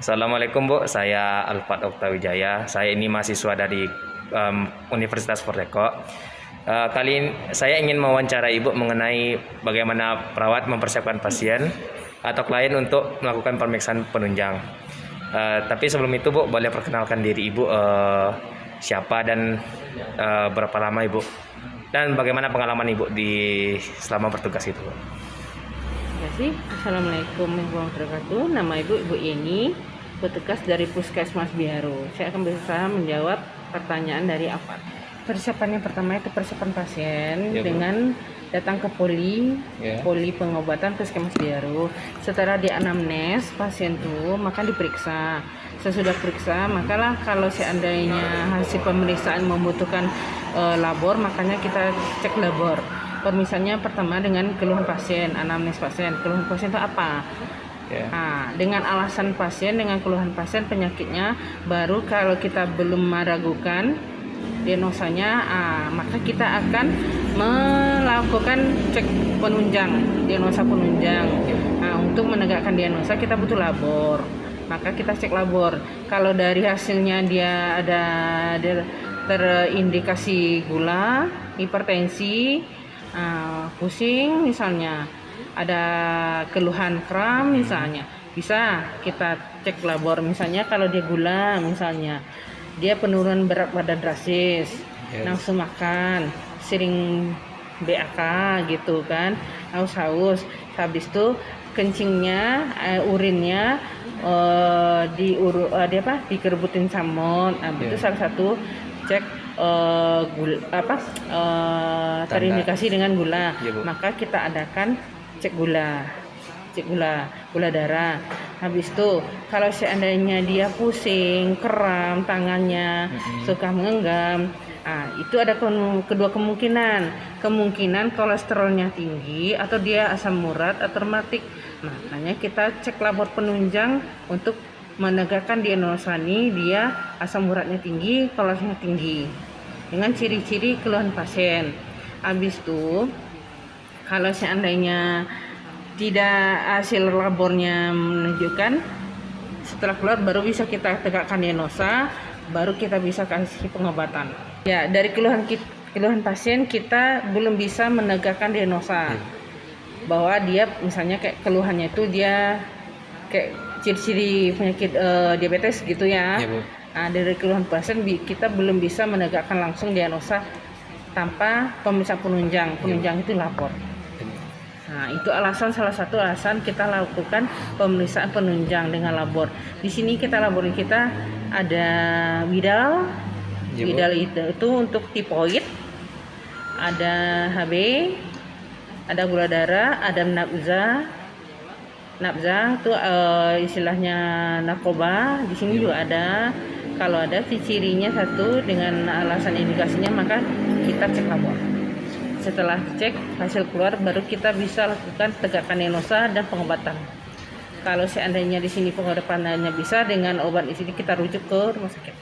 Assalamualaikum Bu, saya Alfat Oktawijaya. Saya ini mahasiswa dari Universitas Forteko. Kali ini saya ingin mewawancarai Ibu mengenai bagaimana perawat mempersiapkan pasien atau klien untuk melakukan pemeriksaan penunjang. Tapi sebelum itu Bu, boleh perkenalkan diri Ibu, siapa dan berapa lama Ibu, dan bagaimana pengalaman Ibu selama bertugas itu Bu. Terima kasih. Assalamualaikum warahmatullahi wabarakatuh. Nama Ibu Yeni, petugas dari Puskesmas Biaro. Saya akan berusaha menjawab pertanyaan dari apa. Persiapan yang pertama itu persiapan pasien dengan datang ke poli pengobatan Puskesmas Biaro. Setelah di anamnes pasien itu maka diperiksa. Sesudah periksa, makalah kalau seandainya hasil pemeriksaan membutuhkan labor, makanya kita cek labor. Misalnya pertama dengan keluhan pasien, anamnes pasien. Keluhan pasien itu apa? Nah, dengan alasan pasien, dengan keluhan pasien, penyakitnya, baru kalau kita belum meragukan diagnosanya, maka kita akan melakukan cek penunjang, diagnosa penunjang. Nah, untuk menegakkan diagnosa kita butuh labor, maka kita cek labor. Kalau dari hasilnya dia ada terindikasi gula, hipertensi, pusing misalnya, ada keluhan kram misalnya, bisa kita cek labor. Misalnya kalau dia gula, misalnya dia penurunan berat badan drastis, langsung makan, sering BAK gitu kan, haus-haus, habis itu kencingnya, urinnya dikerebutin samot. Itu salah satu cek terindikasi dengan gula. Maka kita adakan cek gula darah. Habis itu kalau seandainya dia pusing, kram tangannya, suka mengenggam, itu ada kedua kemungkinan kolesterolnya tinggi atau dia asam urat atau rematik. Makanya kita cek labor penunjang untuk menegakkan diagnosa ini, dia asam uratnya tinggi, kolesterolnya tinggi, dengan ciri-ciri keluhan pasien. Habis itu kalau seandainya tidak, hasil labornya menunjukkan, setelah keluar baru bisa kita tegakkan diagnosa, baru kita bisa kasih pengobatan. Ya, dari keluhan pasien kita belum bisa menegakkan diagnosa bahwa dia misalnya kayak keluhannya itu dia kayak ciri-ciri penyakit diabetes gitu ya. Dari keluhan pasien kita belum bisa menegakkan langsung diagnosa tanpa pemeriksaan penunjang. Penunjang itu lapor. Nah, itu salah satu alasan kita lakukan pemeriksaan penunjang dengan labor. Di sini labornya kita ada Widal. Widal itu untuk tipoid, ada HB, ada gula darah, ada nabza itu istilahnya narkoba. Di sini juga ada. Kalau ada cirinya satu dengan alasan indikasinya, maka kita cek labor. Setelah cek hasil keluar, baru kita bisa lakukan tegakkan diagnosa dan pengobatan. Kalau seandainya di sini pengobatannya bisa dengan obat, di sini kita rujuk ke rumah sakit.